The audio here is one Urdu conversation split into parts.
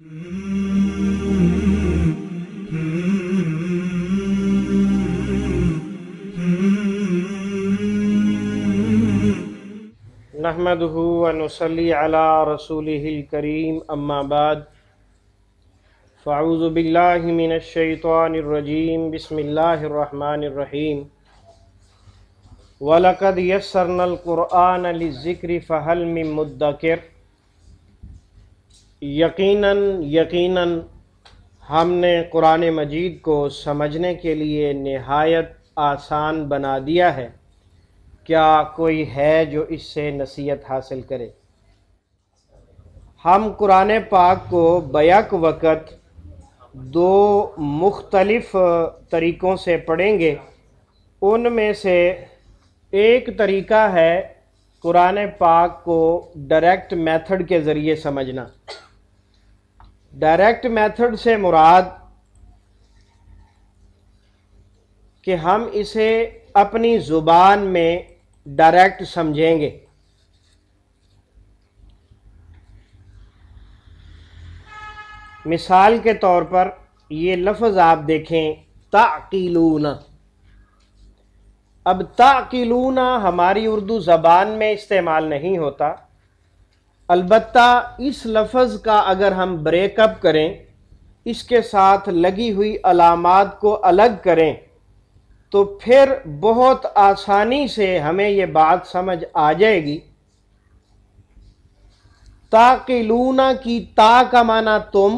نحمدہ و نصلی علی رسولہ الکریم اما بعد فاعوذ باللہ من الشیطان الرجیم بسم اللہ الرحمن الرحیم وَلَقَدْ يَسَّرْنَا الْقُرْآنَ لِلذِّكْرِ فَهَلْ مِن مُدَّكِرٍ۔ یقیناً ہم نے قرآن مجید کو سمجھنے کے لیے نہایت آسان بنا دیا ہے، کیا کوئی ہے جو اس سے نصیحت حاصل کرے؟ ہم قرآن پاک کو بیک وقت دو مختلف طریقوں سے پڑھیں گے۔ ان میں سے ایک طریقہ ہے قرآن پاک کو ڈائریکٹ میتھڈ کے ذریعے سمجھنا۔ ڈائریکٹ میتھڈ سے مراد کہ ہم اسے اپنی زبان میں ڈائریکٹ سمجھیں گے۔ مثال کے طور پر یہ لفظ آپ دیکھیں، تعقلون۔ اب تعقلون ہماری اردو زبان میں استعمال نہیں ہوتا، البتہ اس لفظ کا اگر ہم بریک اپ کریں، اس کے ساتھ لگی ہوئی علامات کو الگ کریں، تو پھر بہت آسانی سے ہمیں یہ بات سمجھ آ جائے گی۔ تعقلون کی تا کا معنی تم،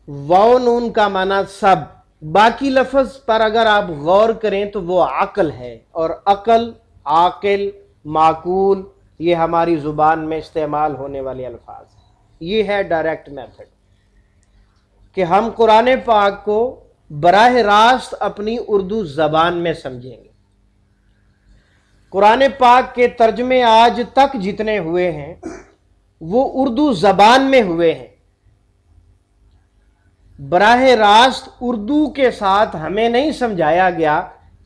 واو نون کا معنی سب۔ باقی لفظ پر اگر آپ غور کریں تو وہ عقل ہے، اور عقل، عاقل، معقول یہ ہماری زبان میں استعمال ہونے والے الفاظ ہیں۔ یہ ہے ڈائریکٹ میتھڈ کہ ہم قرآن پاک کو براہ راست اپنی اردو زبان میں سمجھیں گے۔ قرآن پاک کے ترجمے آج تک جتنے ہوئے ہیں وہ اردو زبان میں ہوئے ہیں۔ براہ راست اردو کے ساتھ ہمیں نہیں سمجھایا گیا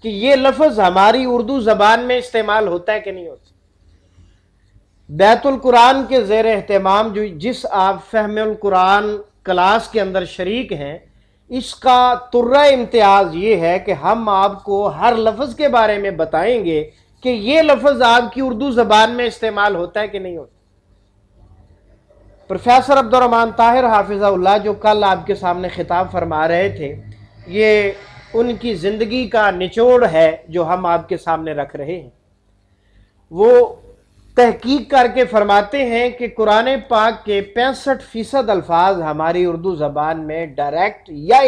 کہ یہ لفظ ہماری اردو زبان میں استعمال ہوتا ہے کہ نہیں ہوتا۔ بیت القرآن کے زیر اہتمام جس آپ فہم القرآن کلاس کے اندر شریک ہیں، اس کا ترہ امتیاز یہ ہے کہ ہم آپ کو ہر لفظ کے بارے میں بتائیں گے کہ یہ لفظ آپ کی اردو زبان میں استعمال ہوتا ہے کہ نہیں ہوتا۔ پروفیسر عبدالرحمن طاہر حافظہ اللہ جو کل آپ کے سامنے خطاب فرما رہے تھے، یہ ان کی زندگی کا نچوڑ ہے جو ہم آپ کے سامنے رکھ رہے ہیں۔ وہ تحقیق کر کے فرماتے ہیں کہ قرآن پاک کے 65% الفاظ ہماری اردو زبان میں ڈائریکٹ یا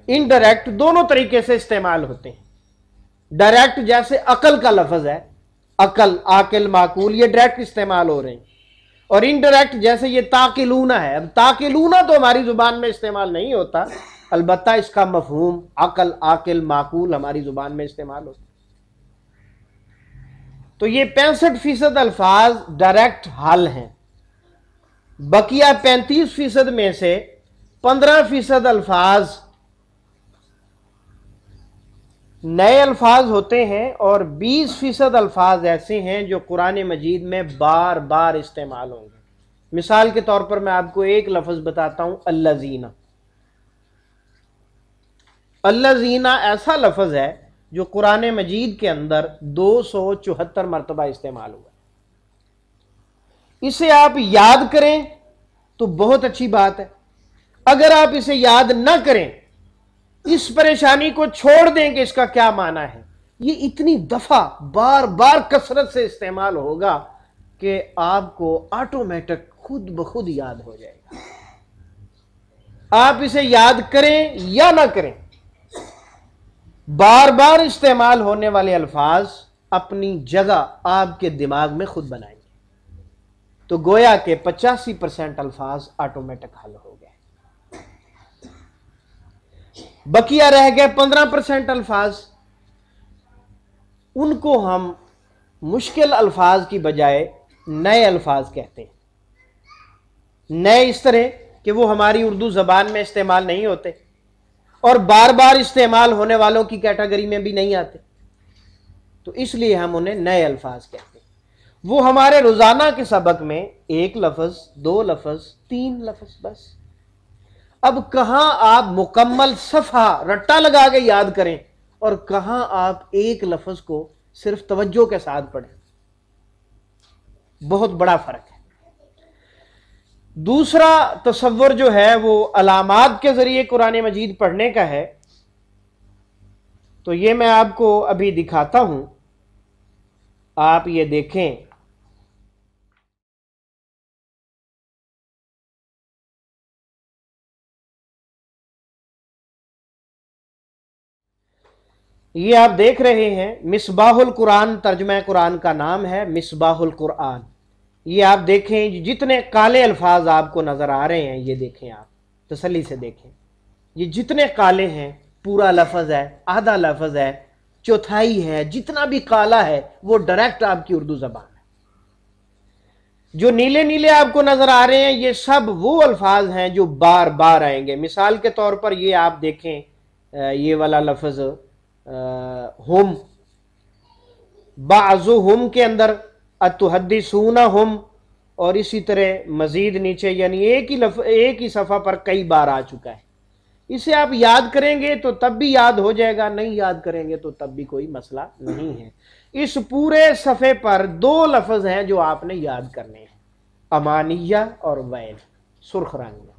انڈائریکٹ دونوں طریقے سے استعمال ہوتے ہیں۔ ڈائریکٹ جیسے عقل کا لفظ ہے، عقل، عاقل، معقول، یہ ڈائریکٹ استعمال ہو رہے ہیں، اور انڈائریکٹ جیسے یہ تعقلون ہے۔ اب تعقلون تو ہماری زبان میں استعمال نہیں ہوتا، البتہ اس کا مفہوم عقل، عاقل، معقول ہماری زبان میں استعمال ہوتا ہے۔ تو یہ 65% الفاظ ڈائریکٹ حل ہیں۔ بقیہ 35% میں سے 15% الفاظ نئے الفاظ ہوتے ہیں، اور 20% الفاظ ایسے ہیں جو قرآن مجید میں بار بار استعمال ہوں گے۔ مثال کے طور پر میں آپ کو ایک لفظ بتاتا ہوں، الذین۔ الذین ایسا لفظ ہے جو قرآن مجید کے اندر 274 مرتبہ استعمال ہوا ہے۔ اسے آپ یاد کریں تو بہت اچھی بات ہے، اگر آپ اسے یاد نہ کریں، اس پریشانی کو چھوڑ دیں کہ اس کا کیا معنی ہے، یہ اتنی دفعہ بار بار کثرت سے استعمال ہوگا کہ آپ کو آٹومیٹک خود بخود یاد ہو جائے گا۔ آپ اسے یاد کریں یا نہ کریں، بار بار استعمال ہونے والے الفاظ اپنی جگہ آپ کے دماغ میں خود بنائیں گے، تو گویا کہ 85% الفاظ آٹومیٹک حل ہو گئے۔ بقیہ رہ گئے 15% الفاظ، ان کو ہم مشکل الفاظ کی بجائے نئے الفاظ کہتے ہیں۔ نئے اس طرح کہ وہ ہماری اردو زبان میں استعمال نہیں ہوتے، اور بار بار استعمال ہونے والوں کی کیٹیگری میں بھی نہیں آتے، تو اس لیے ہم انہیں نئے الفاظ کہتے ہیں۔ وہ ہمارے روزانہ کے سبق میں ایک لفظ، دو لفظ، تین لفظ بس۔ اب کہاں آپ مکمل صفحہ رٹا لگا کے یاد کریں اور کہاں آپ ایک لفظ کو صرف توجہ کے ساتھ پڑھیں، بہت بڑا فرق ہے۔ دوسرا تصور جو ہے وہ علامات کے ذریعے قرآن مجید پڑھنے کا ہے، تو یہ میں آپ کو ابھی دکھاتا ہوں، آپ یہ دیکھیں۔ یہ آپ دیکھ رہے ہیں مصباح القرآن، ترجمہ قرآن کا نام ہے مصباح القرآن۔ یہ آپ دیکھیں جتنے کالے الفاظ آپ کو نظر آ رہے ہیں، یہ دیکھیں، آپ تسلی سے دیکھیں، یہ جتنے کالے ہیں، پورا لفظ ہے، آدھا لفظ ہے، چوتھائی ہے، جتنا بھی کالا ہے وہ ڈائریکٹ آپ کی اردو زبان ہے۔ جو نیلے نیلے آپ کو نظر آ رہے ہیں یہ سب وہ الفاظ ہیں جو بار بار آئیں گے۔ مثال کے طور پر یہ آپ دیکھیں، یہ والا لفظ ہم، بعضہم کے اندر اتحدثونہم، اور اسی طرح مزید نیچے، یعنی ایک ہی صفحہ پر کئی بار آ چکا ہے۔ اسے آپ یاد کریں گے تو تب بھی یاد ہو جائے گا، نہیں یاد کریں گے تو تب بھی کوئی مسئلہ نہیں ہے۔ اس پورے صفحے پر دو لفظ ہیں جو آپ نے یاد کرنے ہیں، امانیہ اور ویل، سرخ رنگ میں۔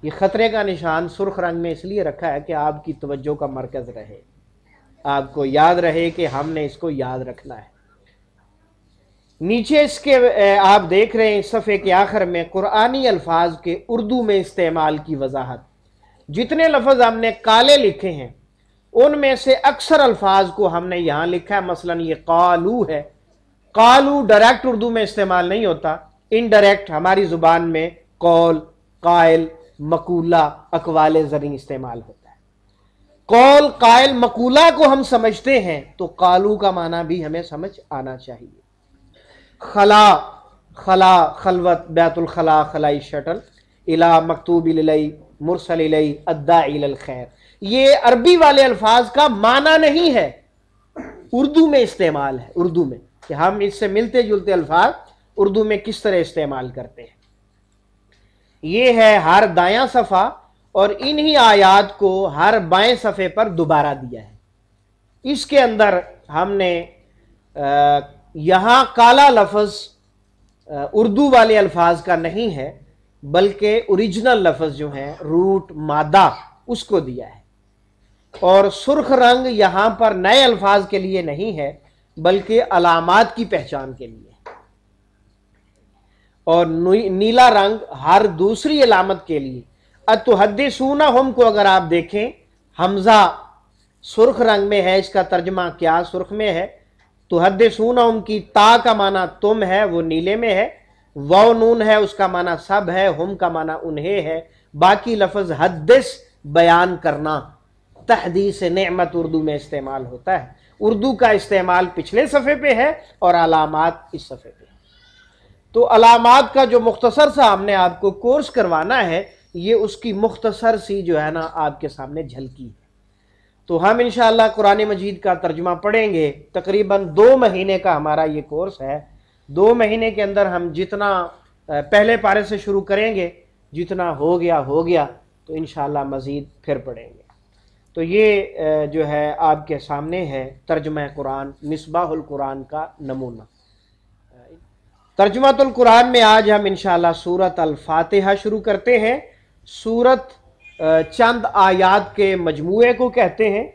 یہ خطرے کا نشان سرخ رنگ میں اس لیے رکھا ہے کہ آپ کی توجہ کا مرکز رہے، آپ کو یاد رہے کہ ہم نے اس کو یاد رکھنا ہے۔ نیچے اس کے آپ دیکھ رہے ہیں صفحے کے آخر میں قرآنی الفاظ کے اردو میں استعمال کی وضاحت۔ جتنے لفظ ہم نے کالے لکھے ہیں ان میں سے اکثر الفاظ کو ہم نے یہاں لکھا ہے۔ مثلا یہ قالو ہے، قالو ڈائریکٹ اردو میں استعمال نہیں ہوتا، انڈائریکٹ ہماری زبان میں قول، قائل، مقولہ، اقوال زرعی استعمال ہوتا ہے۔ قول، قائل، مقولہ کو ہم سمجھتے ہیں تو قالو کا معنی بھی ہمیں سمجھ آنا چاہیے۔ خلا، خلا خلوت، بیت الخلا، خلائی شٹل، الہ مکتوب الی، مرسل الی، الداعی الی الخیر، یہ عربی والے الفاظ کا معنی نہیں ہے، اردو میں استعمال ہے۔ اردو میں کہ ہم اس سے ملتے جلتے الفاظ اردو میں کس طرح استعمال کرتے ہیں۔ یہ ہے ہر دایاں صفحہ، اور انہی آیات کو ہر بائیں صفحے پر دوبارہ دیا ہے۔ اس کے اندر ہم نے یہاں کالا لفظ اردو والے الفاظ کا نہیں ہے، بلکہ اوریجنل لفظ جو ہیں، روٹ، مادہ، اس کو دیا ہے۔ اور سرخ رنگ یہاں پر نئے الفاظ کے لیے نہیں ہے بلکہ علامات کی پہچان کے لیے، اور نیلا رنگ ہر دوسری علامت کے لیے۔ اتحدثونہم کو اگر آپ دیکھیں، حمزہ سرخ رنگ میں ہے، اس کا ترجمہ کیا سرخ میں ہے؟ تحدثونہم کی تا کا معنی تم ہے، وہ نیلے میں ہے، واو نون ہے، اس کا معنی سب ہے، ہم کا معنی انہیں ہے۔ باقی لفظ حدث، بیان کرنا، تحدیث نعمت اردو میں استعمال ہوتا ہے۔ اردو کا استعمال پچھلے صفحے پہ ہے اور علامات اس صفحے پہ ہے۔ تو علامات کا جو مختصر سا ہم نے آپ کو کورس کروانا ہے، یہ اس کی مختصر سی جو ہے نا آپ کے سامنے جھلکی ہے۔ تو ہم انشاءاللہ قرآن مجید کا ترجمہ پڑھیں گے، تقریباً 2 مہینے کا ہمارا یہ کورس ہے۔ 2 مہینے کے اندر ہم جتنا پہلے پارے سے شروع کریں گے، جتنا ہو گیا، تو انشاءاللہ مزید پھر پڑھیں گے۔ تو یہ جو ہے آپ کے سامنے ہے ترجمہ قرآن مصباح القرآن کا نمونہ۔ ترجمہ القرآن میں آج ہم انشاءاللہ سورۃ الفاتحہ شروع کرتے ہیں۔ سورت چند آیات کے مجموعے کو کہتے ہیں،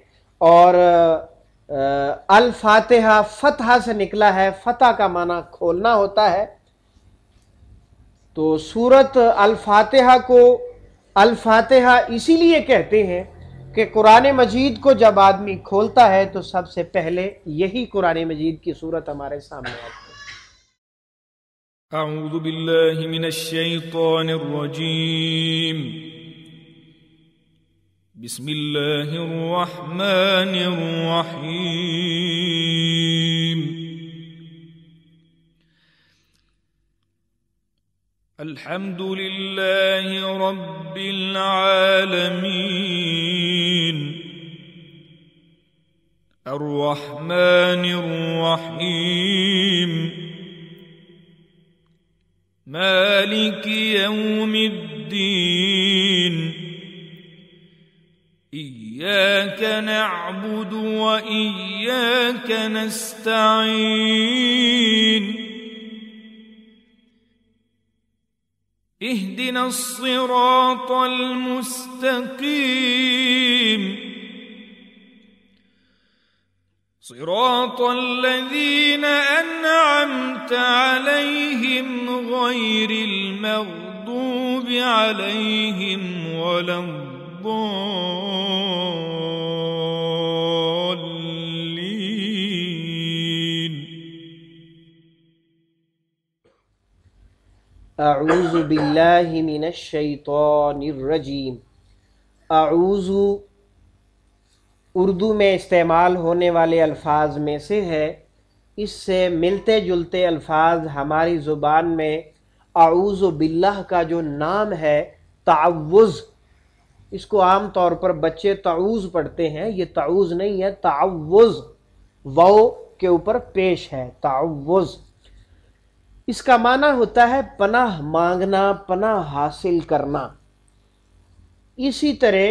اور الفاتحہ فتحہ سے نکلا ہے، فتح کا معنی کھولنا ہوتا ہے۔ تو سورت الفاتحہ کو الفاتحہ اسی لیے کہتے ہیں کہ قرآن مجید کو جب آدمی کھولتا ہے تو سب سے پہلے یہی قرآن مجید کی سورت ہمارے سامنے آتی ہے۔ اعوذ باللہ من الشیطان الرجیم، بسم اللہ الرحمن الرحیم۔ الحمد للہ رب العالمین، الرحمن الرحيم مالك يوم الدين إياك نعبد وإياك نستعين اهدنا الصراط المستقيم صراط الذين أنعمت عليهم غير المغضوب عليهم ولا الضالين. اعوذ باللہ من الشیطان الرجیم. اعوذ اردو میں استعمال ہونے والے الفاظ میں سے ہے. اس سے ملتے جلتے الفاظ ہماری زبان میں اعوذ باللہ کا جو نام ہے تعوذ، اس کو عام طور پر بچے تعوذ پڑھتے ہیں. یہ تعوذ نہیں ہے، تعوذ واو کے اوپر پیش ہے. تعوذ اس کا معنی ہوتا ہے پناہ مانگنا، پناہ حاصل کرنا. اسی طرح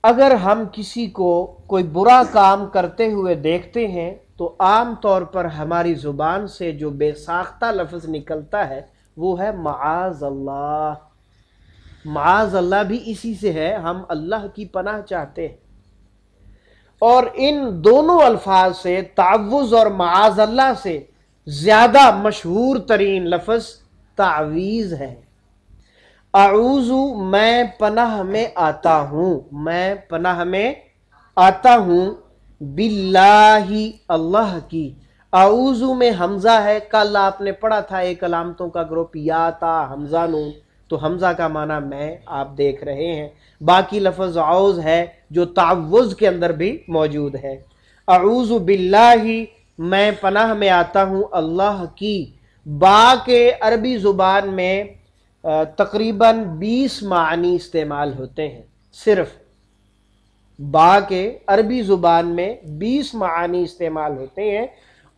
اگر ہم کسی کو کوئی برا کام کرتے ہوئے دیکھتے ہیں تو عام طور پر ہماری زبان سے جو بے ساختہ لفظ نکلتا ہے وہ ہے معاذ اللہ. معاذ اللہ بھی اسی سے ہے، ہم اللہ کی پناہ چاہتے ہیں. اور ان دونوں الفاظ سے تعوذ اور معاذ اللہ سے زیادہ مشہور ترین لفظ تعویذ ہے. اعوذ میں پناہ میں آتا ہوں، میں پناہ میں آتا ہوں باللہ اللہ کی. اعوذ میں حمزہ ہے، کل آپ نے پڑھا تھا ایک علامتوں کا گروپ یا تا حمزہ نون، تو حمزہ کا معنی میں آپ دیکھ رہے ہیں. باقی لفظ اعوذ ہے جو تعوذ کے اندر بھی موجود ہے. اعوذ باللہ میں پناہ میں آتا ہوں اللہ کی. با کے عربی زبان میں تقریباً 20 معنی استعمال ہوتے ہیں. صرف با کے عربی زبان میں 20 معنی استعمال ہوتے ہیں،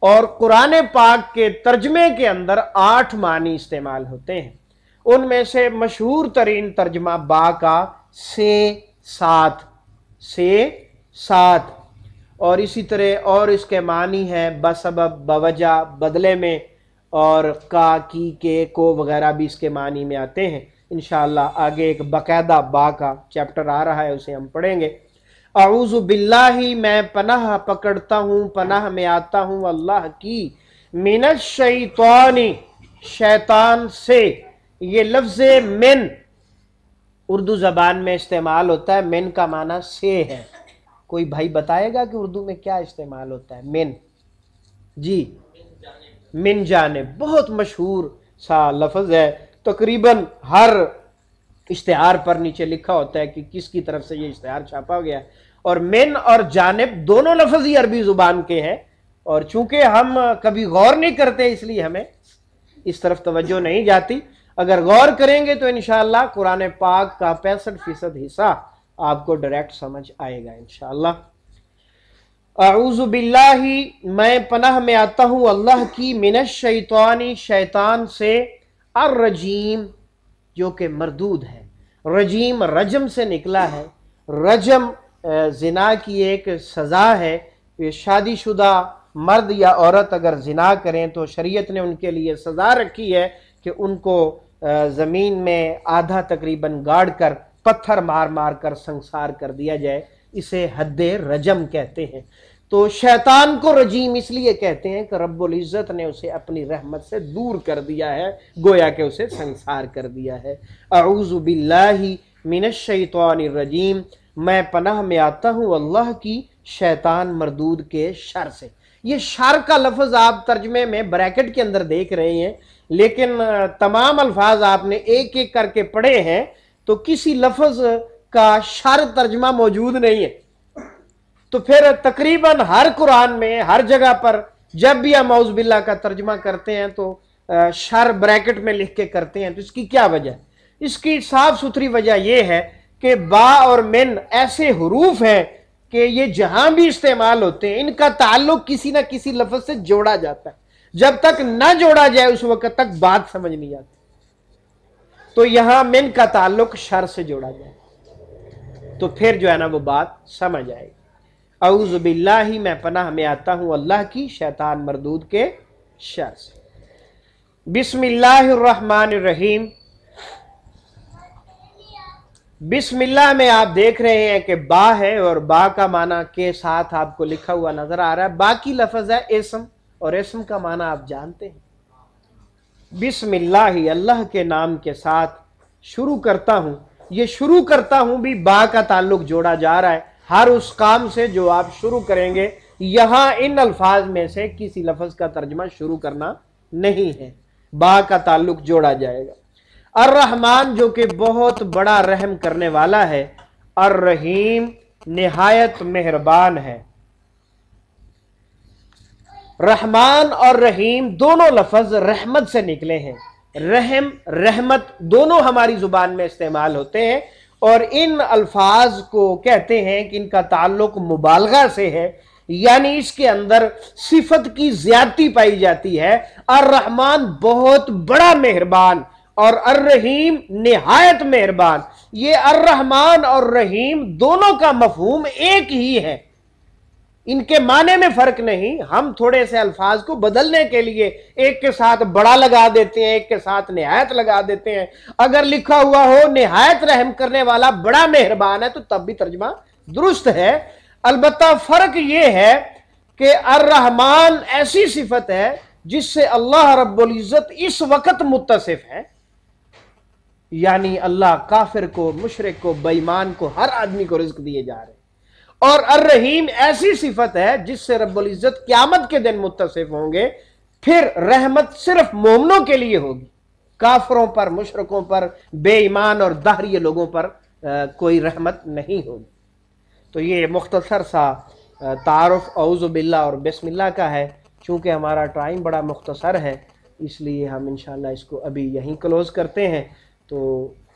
اور قرآن پاک کے ترجمے کے اندر 8 معنی استعمال ہوتے ہیں. ان میں سے مشہور ترین ترجمہ با کا سے ساتھ، سے ساتھ، اور اسی طرح اور اس کے معنی ہے بسبب، بوجہ، بدلے میں، اور کا، کی، کے، کو وغیرہ بھی اس کے معنی میں آتے ہیں. انشاءاللہ آگے ایک باقاعدہ با کا چیپٹر آ رہا ہے، اسے ہم پڑھیں گے. اعوذ باللہ میں پناہ پکڑتا ہوں، پناہ میں آتا ہوں اللہ کی، من الشیطان شیطان سے. یہ لفظ من اردو زبان میں استعمال ہوتا ہے، من کا معنی سے ہے. کوئی بھائی بتائے گا کہ اردو میں کیا استعمال ہوتا ہے؟ من، جی من جانب، بہت مشہور سا لفظ ہے. تقریباً ہر اشتہار پر نیچے لکھا ہوتا ہے کہ کس کی طرف سے یہ اشتہار چھاپا گیا ہے. اور من اور جانب دونوں لفظ ہی عربی زبان کے ہیں، اور چونکہ ہم کبھی غور نہیں کرتے اس لیے ہمیں اس طرف توجہ نہیں جاتی. اگر غور کریں گے تو انشاءاللہ قرآن پاک کا 65% حصہ آپ کو ڈائریکٹ سمجھ آئے گا انشاءاللہ. اعوذ باللہ میں پناہ میں آتا ہوں اللہ کی، من الشیطان شیطان سے، الرجیم جو کہ مردود ہے. رجیم رجم سے نکلا ہے. رجم زنا کی ایک سزا ہے. شادی شدہ مرد یا عورت اگر زنا کریں تو شریعت نے ان کے لیے سزا رکھی ہے کہ ان کو زمین میں آدھا تقریباً گاڑ کر پتھر مار مار کر سنسار کر دیا جائے. اسے حد رجم کہتے ہیں. تو شیطان کو رجیم اس لیے کہتے ہیں کہ رب العزت نے اسے اپنی رحمت سے دور کر دیا ہے، گویا کہ اسے سنسار کر دیا ہے. اعوذ باللہ من الشیطان الرجیم میں پناہ میں آتا ہوں اللہ کی شیطان مردود کے شر سے. یہ شر کا لفظ آپ ترجمے میں بریکٹ کے اندر دیکھ رہے ہیں، لیکن تمام الفاظ آپ نے ایک ایک کر کے پڑھے ہیں تو کسی لفظ کا شر ترجمہ موجود نہیں ہے. تو پھر تقریباً ہر قرآن میں ہر جگہ پر جب بھی ہم اعوذ باللہ کا ترجمہ کرتے ہیں تو شر بریکٹ میں لکھ کے کرتے ہیں. تو اس کی کیا وجہ ہے؟ اس کی صاف ستھری وجہ یہ ہے کہ با اور من ایسے حروف ہیں کہ یہ جہاں بھی استعمال ہوتے ہیں ان کا تعلق کسی نہ کسی لفظ سے جوڑا جاتا ہے، جب تک نہ جوڑا جائے اس وقت تک بات سمجھ نہیں آتی۔ تو یہاں من کا تعلق شر سے جوڑا جائے تو پھر جو ہے نا وہ بات سمجھ آئے گی۔ اعوذ باللہ، میں پناہ میں آتا ہوں اللہ کی شیطان مردود کے شر سے۔ بسم اللہ الرحمن الرحیم۔ بسم اللہ میں آپ دیکھ رہے ہیں کہ با ہے اور با کا معنی کے ساتھ آپ کو لکھا ہوا نظر آ رہا ہے۔ با کی لفظ ہے اسم، اور اسم کا معنی آپ جانتے ہیں۔ بسم اللہ، اللہ کے نام کے ساتھ شروع کرتا ہوں۔ یہ شروع کرتا ہوں بھی با کا تعلق جوڑا جا رہا ہے، ہر اس کام سے جو آپ شروع کریں گے یہاں ان الفاظ میں سے کسی لفظ کا ترجمہ شروع کرنا نہیں ہے، با کا تعلق جوڑا جائے گا۔ الرحمن جو کہ بہت بڑا رحم کرنے والا ہے، الرحیم نہایت مہربان ہے۔ رحمان اور رحیم دونوں لفظ رحمت سے نکلے ہیں۔ رحم، رحمت دونوں ہماری زبان میں استعمال ہوتے ہیں، اور ان الفاظ کو کہتے ہیں کہ ان کا تعلق مبالغہ سے ہے، یعنی اس کے اندر صفت کی زیادتی پائی جاتی ہے۔ الرحمن بہت بڑا مہربان اور الرحیم نہایت مہربان۔ یہ الرحمن اور رحیم دونوں کا مفہوم ایک ہی ہے، ان کے معنی میں فرق نہیں۔ ہم تھوڑے سے الفاظ کو بدلنے کے لیے ایک کے ساتھ بڑا لگا دیتے ہیں، ایک کے ساتھ نہایت لگا دیتے ہیں۔ اگر لکھا ہوا ہو نہایت رحم کرنے والا بڑا مہربان ہے تو تب بھی ترجمہ درست ہے۔ البتہ فرق یہ ہے کہ الرحمن ایسی صفت ہے جس سے اللہ رب العزت اس وقت متصف ہے، یعنی اللہ کافر کو، مشرک کو، بے ایمان کو، ہر آدمی کو رزق دیے جا رہے ہیں۔ اور الرحیم ایسی صفت ہے جس سے رب العزت قیامت کے دن متصف ہوں گے، پھر رحمت صرف مومنوں کے لیے ہوگی، کافروں پر، مشرکوں پر، بے ایمان اور دہریے لوگوں پر کوئی رحمت نہیں ہوگی۔ تو یہ مختصر سا تعارف اعوذ باللہ اور بسم اللہ کا ہے۔ چونکہ ہمارا ٹائم بڑا مختصر ہے اس لیے ہم انشاءاللہ اس کو ابھی یہیں کلوز کرتے ہیں، تو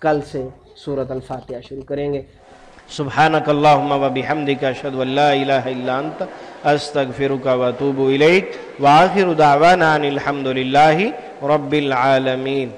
کل سے سورۃ الفاتحہ شروع کریں گے۔ سبحانک اللہم و بحمدک، اشہد ان لا الہ الا انت، استغفرک و اتوب الیک، وآخر دعوانا ان الحمد للہ رب العالمین۔